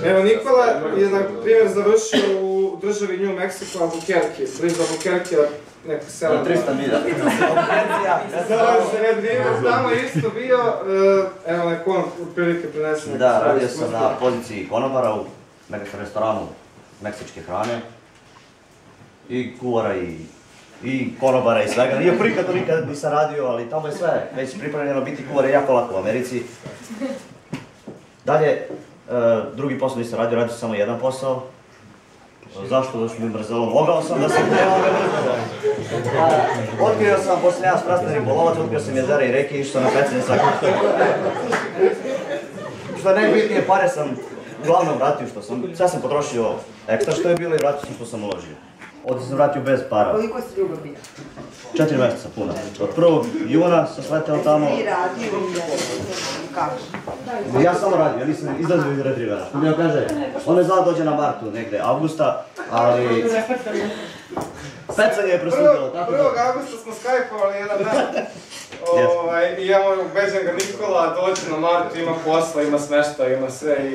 Evo, Nikola je, na primjer, završio u državi New Mexico, Albuquerque, blizu Albuquerque, neka sela. 300 milja. Tamo je isto bio, evo neko on otprilike prenese. Da, radio sam na poziciji konobara u nekom restoranu meksičke hrane. I kuvara i konobara i svega. Nije prvi kad to nikad nisam radio, ali tamo je sve već pripremljeno, biti kuvar je jako lako u Americi. Dalje, drugi posao nisam radio, radio sam samo jedan posao. Zašto? Da što mi mrzelo? Mogao sam da se nema me mrzelo. Otkrio sam, poslije jedan strastan ribolovac, otkrio sam jezera i reke i išao na pecanje svakog. Što je najbitnije, pare sam uglavnom vratio što sam. Sve sam potrošio ekstra što je bilo i vratio sam što sam uložio. Ovdje sam vratio bez para. Koliko si dugo bio? 4 mjeseca puna. Od 1. juna sam sleteo tamo. Ti radio i kako? Ja samo radio, ja nisam izlazio iz Retrivera. Što mi joj kaže, on je znao dođe na Martu negde avgusta, ali... Pecanje je prosudilo, tako da... 1. augusta smo skypovali jedan dan. I ja moj ubeđen ga Nikola dođe na Martu, ima posla, ima smešta, ima sve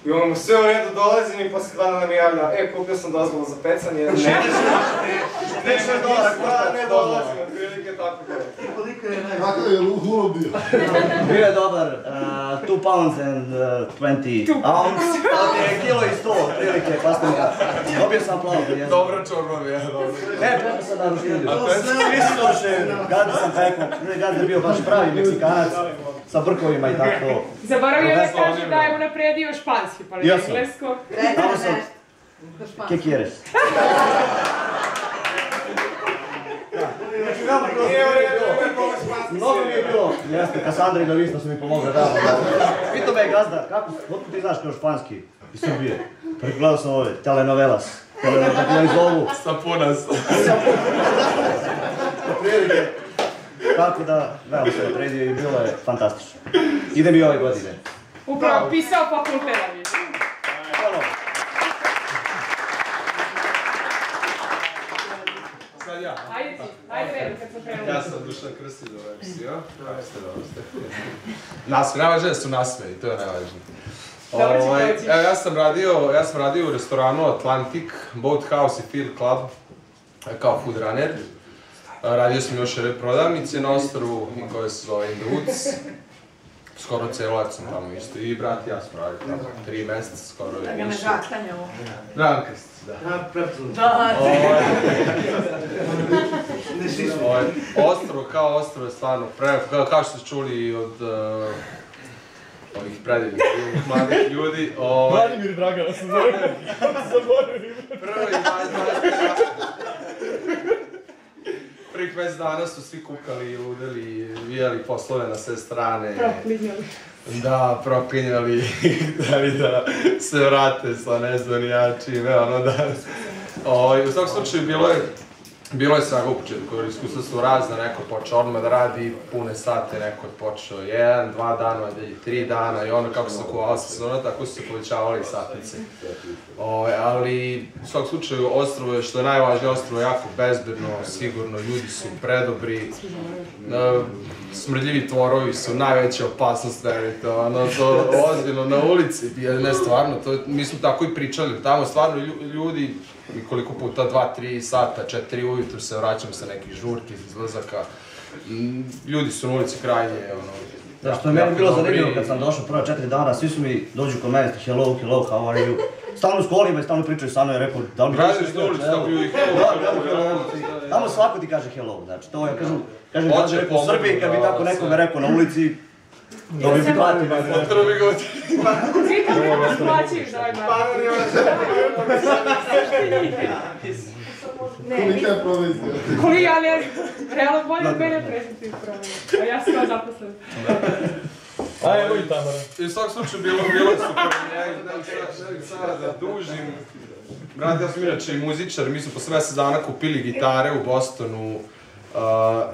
i on mu sve u redu dolazim i poslije 2 dana mi javlja, kupio sam dozvolu za pecanje, ne dolazim, otprilike tako gore. Koliko je kako je lulo bio? Bio je dobar, 2 pounds and 20 ounce, kilo i 100, otprilike, pastinka. Dobio sam aplauz. Dobro čorba mi je, dobro. Pekao sam na ruštilju. Svi su došli, gazda sam pekao, gazda je bio baš pravi Meksikanac. Sa brkovima i tako. Zaboravio da kaže da je unapredio španski, pa li englesko. Tamo sam... ¿Qué quieres? Mnogo mi je bilo. Jeste, Kasandra i Davista su mi pomogli tamo. Pitao me je gazda, kako, otkud ti znaš kao španski iz Srbije? Pregledao sam ove, telenovelas. Tako da zovu. Sapunas. Prilike. Tako da, veoma sam napredio i bilo je fantastično. Idem i ove godine. Upravo pisao fakulteta mi. Sad ja. Ajde redu kad smo krenuli. Ja sam Dušan Krstić za MC, jo? Kako ste, dobro ste. Nasme, najvažnije su nasme i to je najvažnije. Evo, ja sam radio u restoranu Atlantic, Boathouse i Field Club kao food runner. Radio sam još jedne prodavnice na Ostrvu koje se zove In the Woods. Skoro celo let sam tamo isto i brat i ja smo radili tamo 3 mjeseca skoro je više. Da ga ne žaktanje ovo. Dragan Krstić, da. Ostrvo kao Ostrvo je stvarno prelepo, kao što ste čuli od ovih predivnih mladih ljudi. Vladimir Dragana sam zaboravio. Prvih 20 dana su svi kukali, ludeli, vijali poslove na sve strane. Proklinjali. Da, proklinjali, da se vrate sa nezvanijačim, ono da... U svakom slučaju bilo je svega u početku, jer iskustva su razna, neko je počeo odmah da radi pune sate, neko je počeo 1, 2 dana, 3 dana i ono kako se kuvala sezona, tako su se povećavali satnice. Ali u svakom slučaju Ostrvo je, što je najvažnije, Ostrvo je jako bezbedno, sigurno, ljudi su predobri, smrdljivi tvorovi su najveća opasnost, verujte, ono to ozbiljno na ulici, ne stvarno, mi smo tako i pričali, tamo stvarno ljudi, koliko puta, 2, 3 sata, 4 ujutru se vraćamo sa nekih žurki, izlazaka. Ljudi su na ulici krajnje, Da, što je meni bilo zanimljivo kad sam došao prva 4 dana, svi su mi dođu kod mene, hello, how are you? Stalno s kolima i stalno pričaju sa mnom i rekao, da li mi kažeš na ulici, tako i hello. Tamo svako ti kaže hello, znači to je, kažem da u Srbiji kad bi tako nekome rekao na ulici, to bi platio. Potrebno bi ga Svi kao mi nas plaćaju za ovaj Kolika je provizija? Koji ja ne znam, realno bolje od mene presjetim proviziju, a ja sam kao zaposlen. A evo i Tamara. I u svakom slučaju bilo je super, ja bih sada da dužim. Brat, ja sam inače i muzičar, mi smo posle mjesec dana kupili gitare u Bostonu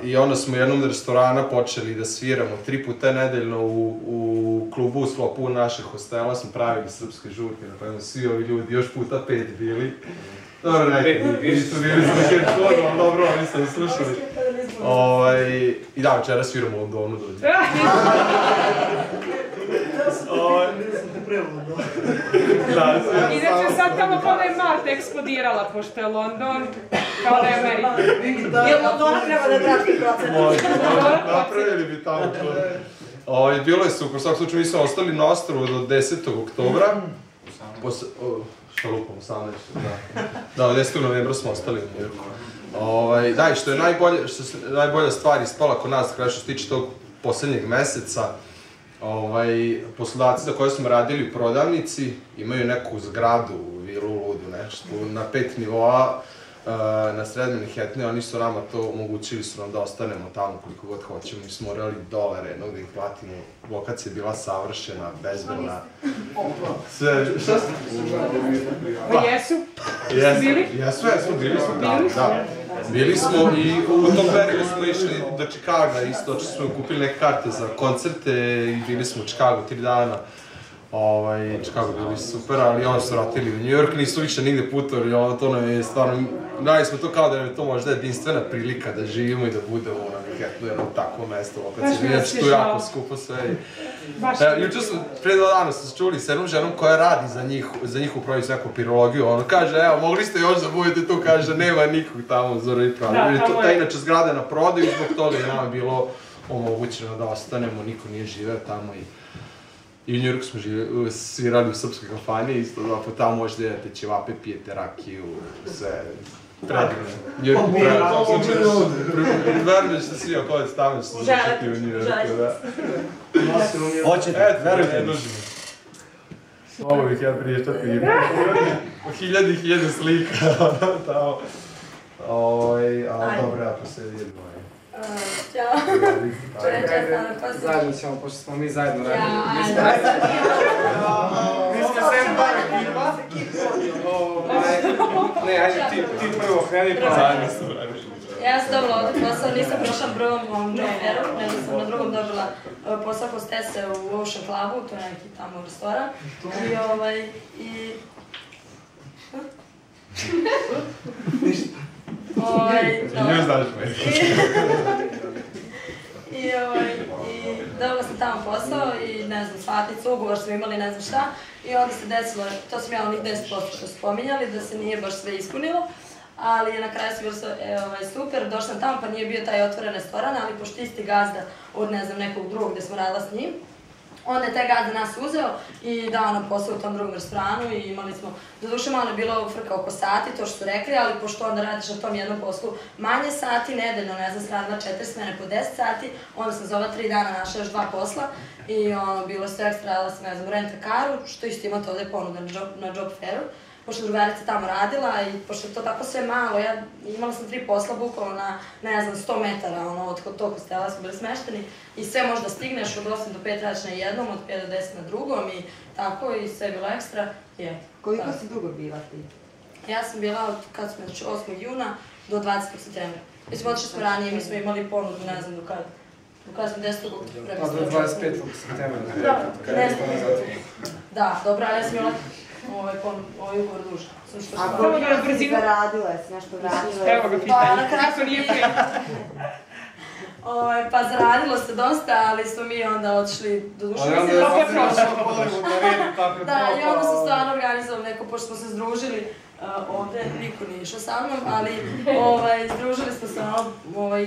i onda smo u jednom restorana počeli da sviramo 3 puta nedeljno u klubu u sklopu našeg hostela, smo pravili srpske žurke, napravimo svi ovi ljudi, još puta 5 bili. Dobro, nisu bili za nekaj tvoru, ali dobro, oni ste slušali. I da, večera sviramo u Londonu dođe. prevodno. Inače sad tamo kao da je Malta eksplodirala, pošto je London, kao da je Amerika. Jel Londona treba da traži procenat? Napravili bi tamo to. Bilo je super, u svakom slučaju mi smo ostali na ostrovu do 10. oktobra. Šta lupam, 18. Da, 10. novembra smo ostali u Njujorku. Da, i što je najbolja stvar ispala kod nas, kada što se tiče tog poslednjeg meseca, poslodavci za koje smo radili u prodavnici imaju neku zgradu, vilu, ludu, nešto, na 5 nivoa, na sred Manhattanu, oni su nama to omogućili su nam da ostanemo tamo koliko god hoćemo, mi smo morali $1 jednog da ih platimo, lokacija je bila savršena, bezbedna. Sve, šta ste? Pa jesu? Bili? Jesu, bili smo tamo, da. Bili smo i u tom periodu smo išli do Čikaga isto, što smo kupili neke karte za koncerte i bili smo u Čikagu 3 dana. Čikago bili super, ali oni su vratili u New York, nisu više nigde putovali, to nam je stvarno, radili smo to kao da nam je to možda jedinstvena prilika da živimo i da budemo na Manhattanu, jedno takvo mesto, lokacija, inače tu jako skupo sve. Juče smo, prije 2 dana smo se čuli s jednom ženom koja radi za njih upravi svaku pirologiju, ona kaže, evo, mogli ste još da budete tu, kaže, nema nikog tamo za Zorani pravi. Ta inače zgrada je na prodaju, zbog toga je nama bilo omogućeno da ostanemo, niko nije živeo tamo i u New Yorku smo svirali u srpskoj kafani, isto da po tamo možete da jedete ćevape, pijete rakiju, sve predivno. New York predivno. Verujem ćete svi ako ovdje stavno ćete završiti u New Yorku, da. Hoćete, verujte mi. Ovo bih ja pričati, o 1000 slika, tamo. Dobro, ako se vidimo. Ćao. Zajedno ćemo, pošto smo mi zajedno radili. Mi smo sem par ekipa. Ne, ajde ti prvo kreni pa zajedno smo radili. Ja sam dobila ovdje posao, nisam prošla prvom job fairu, nego sam na drugom dobila posao hostese u Ocean Clubu, to je neki tamo restoran. I dobila sam tamo posao i ne znam, shvatnicu, ugovor smo imali ne znam šta i onda se desilo, to sam ja onih 10% što spominjali, da se nije baš sve ispunilo, ali na kraju se bilo super, došla sam tamo pa nije bio taj otvoren restoran, ali pošto isti gazda od ne znam nekog drugog gde smo radila s njim, onda je taj gazda nas uzeo i dao nam posao u tom drugom restoranu i imali smo, doduše malo je bilo frka oko sati, to što su rekli, ali pošto onda radiš na tom jednom poslu manje sati, nedeljno, ne znam, sam radila 4 smene po 10 sati, onda sam za ova 3 dana našla još 2 posla i bilo sve ekstra, radila sam, ne znam, rent-a-karu, što isto imate ovdje ponuda na job fairu, pošto drugarica tamo radila i pošto je to tako sve malo, imala sam 3 posla bukvalno na, ne znam, 100 metara, od tog hostela smo bili smešteni i sve možda stigneš, od 8 do 5 radiš na jednom, od 5 do 10 na drugom i tako i sve je bilo ekstra. Koliko si dugo bila ti? Ja sam bila od, kad smo, znači 8. juna do 20. septembra. Mislim, otišli smo ranije, mi smo imali ponudu, ne znam do kada smo 10. oktobra. Pa do 25. septembra. Da, dobro, ali ja sam imala ovaj ugovor duže. A koliko si zaradila, jesi nešto vratila? Evo ga pitanje, kako nije prije? Pa zaradilo se dosta, ali smo mi onda otišli do duše. Ali onda je prošlo. Da, i onda su stvarno organizovali neko, pošto smo se združili ovde, niko nije išao sa mnom, ali združili smo se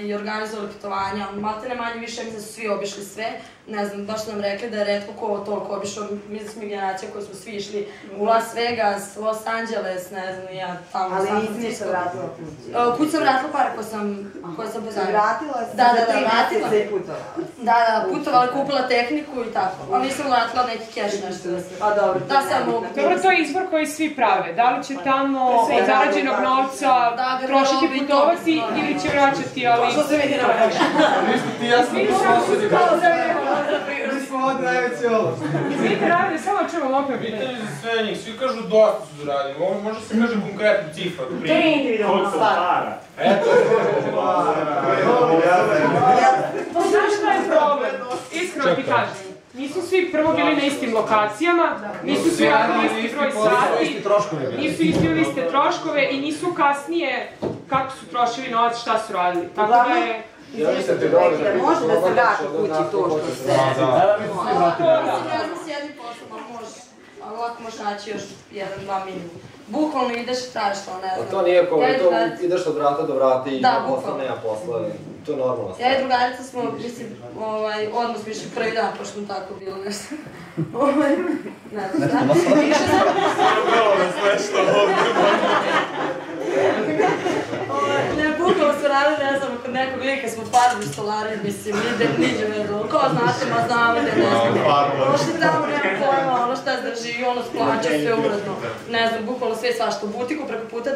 i organizovali putovanja, malte ne manje više, mislim da su svi obišli sve, ne znam, baš su nam rekli da je retko ko toliko obišao, mi smo generacija koji smo svi išli u Las Vegas, Los Angeles, ne znam, ja tamo u San Francisco. Ali nisi se vratila kući? Kući sam vratila para koje sam pozajmila. Vratila si? Da, 3 vratila. Se i putovala? Da, putovala, kupila tehniku i tako, ali nisam vratila neki keš nešto da se... A dobro. Da, sad mogu. Dobro, to je izbor koji svi prave. Da li će tamo od zarađenog novca trošiti putovati ili će vraćati, ali... Što se vidi na vreme? Ti ja sam mi smo ovdje najveći olost. Svi rade, samo čemo opet pitanje. Pitanje za sve njih, svi kažu dosta su zaradili, ovo možda se kaže konkretnu cifru. To nije individualna stvar. Eto, Znaš šta je problem? Iskreno ti kažem. Nisu svi prvo bili na istim lokacijama, nisu svi radili isti broj sati, nisu isti iste troškove i nisu kasnije kako su trošili novac, šta su radili. Tako da je... Može da se vrati kući to što se... Ja sam s jednim poslom, ali može. ali ovako možeš naći još 1-2 minimum. Bukvalno ideš i tražiš to, ne znam. A to nije kao, to ideš od vrata do vrata i da, posla nema posla, to je normalno. Ja i drugarica smo, mislim, odmah smo išli prvi dan, pošto smo tako bilo nešto. Ne znam šta. Više sam... Bilo me smešno ovdje. Ne, bukvalno smo radili, ne znam, kod nekog lika smo parili stolarije, mislim, niđe vedalo. Ko znate, ma znamo da ne znam. Došli tamo, nema pojma, ono šta zdrži, ono splaća, sve uredno. Ne znam, bukvalno sve svašta. U butiku preko puta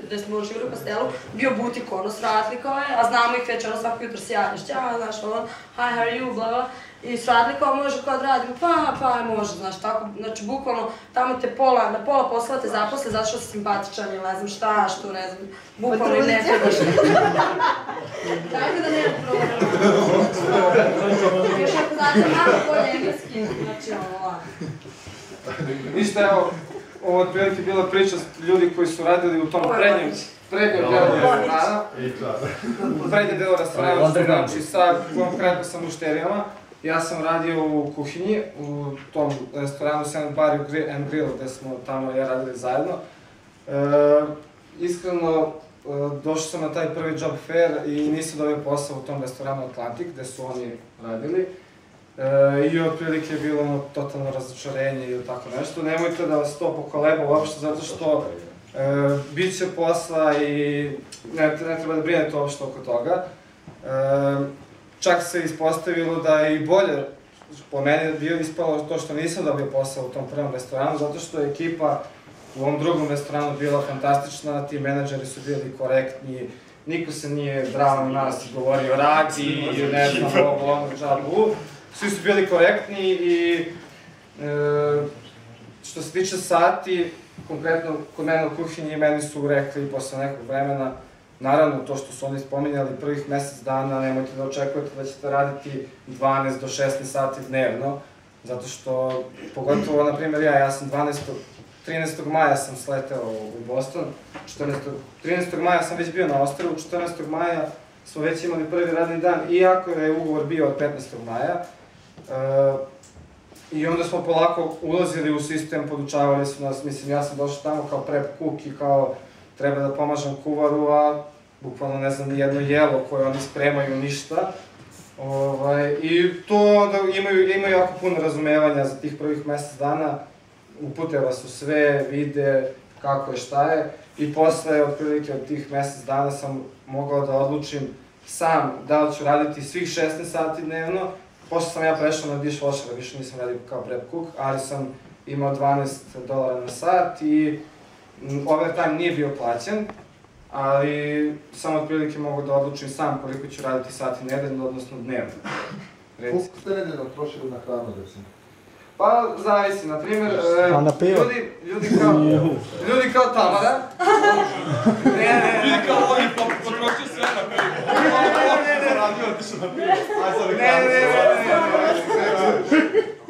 gde smo živili u hostelu, bio butik, ono, sratli kao je, a znamo ih već, ono, svako jutro sjajniš, znaš, ono, hi, how are you, bla, bla. I sratli kao može kao da radimo, pa može, znaš, tako, znači, bukvalno, tamo te na pola posla te zaposle zato što si simpatičan ili ne znam šta, što ne znam, bukvalno i ne trebaš. Tako da nema problema. Još ako znate malo bolje engleski, znači, ono, Ništa, evo, ovo je otprilike bila priča ljudi koji su radili u tom prednjem delu restorana. Prednjem delu restorana, znači sad konkretno sa mušterijama. Ja sam radio u kuhinji, u tom restoranu Seven Bar and Grill, gde smo tamo radili zajedno. Iskreno, došao sam na taj prvi job fair i nisam dobio posao u tom restoranu Atlantik, gde su oni radili. I otprilike je bilo totalno razočarenje ili tako nešto. Nemojte da vas to pokoleba uopšte, zato što bit će posla i ne treba da brinete uopšte oko toga. Čak se ispostavilo da je i bolje, po meni bio ispalo to što nisam dobio posao u tom prvom restoranu, zato što je ekipa u ovom drugom restoranu bila fantastična, ti menadžeri su bili korektni, niko se nije drao na nas i govorio radi, ne znam, ovo, žabu. Svi su bili korektni i što se tiče sati, konkretno kod mene u kuhinji, meni su rekli posle nekog vremena, naravno to što su oni spominjali prvih mesec dana, nemojte da očekujete da ćete raditi 12 do 16 sati dnevno, zato što, pogotovo, na primjer, ja sam 13. maja sam sleteo u Boston, 13. maja sam već bio na ostrvu, 14. maja smo već imali prvi radni dan, iako je ugovor bio od 15. maja. I onda smo polako ulazili u sistem, podučavali su nas, mislim, ja sam došao tamo kao prep cook i kao treba da pomažem kuvaru, a bukvalno ne znam ni jedno jelo koje oni spremaju, ništa. I to da imaju jako puno razumevanja za tih prvih mesec dana, upute vas u sve, vide kako je, šta je. I posle, otprilike od tih mesec dana sam mogao da odlučim sam da li ću raditi svih 16 sati dnevno. Posle sam ja prešao na dishwasher, više nisam radio kao prep cook, ali sam imao $12 na sat i overtime nije bio plaćen, ali sam otprilike mogu da odlučim sam koliko ću raditi sati nedeljno, odnosno dnevno. Koliko ste nedeljno trošili na hranu, recimo? Pa, zavisi, na primjer, ljudi kao Tamara. Ljudi kao oni potrošio sve na pivo.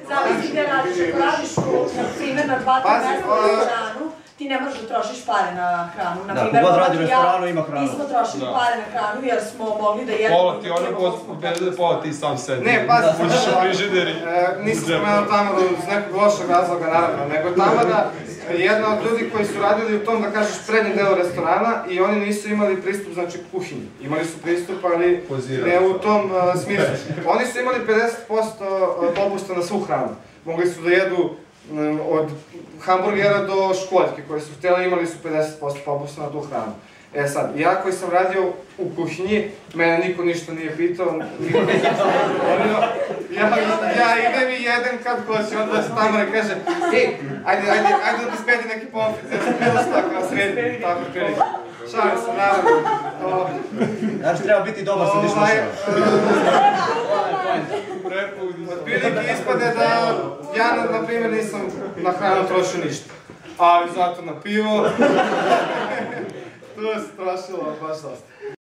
Zavisi gde radiš, ako radiš na primjer na 2-3 mesta u hranu, ti ne možeš da trošiš pare na hranu. Da, kogod radi u restoranu ima hranu. Nismo trošili pare na hranu jer smo mogli da jedemo... Pola ti ono pobedili, pola ti sam sedi. Ne, pazi, uđeš u frižideri. Nisam spomenuo Tamaru iz nekog lošeg razloga, naravno, nego Tamara je jedna od ljudi koji su radili u tom, da kažeš, prednjem delu restorana i oni nisu imali pristup, znači, kuhinji. Imali su pristup, ali ne u tom smislu. Oni su imali 50% popusta na svu hranu. Mogli su da jedu od hamburgera do školjke koje su htjeli, imali su 50% popusta na tu hranu. E sad, ja koji sam radio u kuhinji, mene niko ništa nije pitao, ja idem i jedem kad hoće, onda se Tamara kaže, ajde da ti spedi neki pomfrit, ja sam bilo stakao sredi, tako prilike. Šalim se, naravno. Znači treba biti dobar sa dishwasherom. Otprilike ispade da ja, na primjer, nisam na hranu trošio ništa, ali zato na pivo, to se trošilo baš dosta.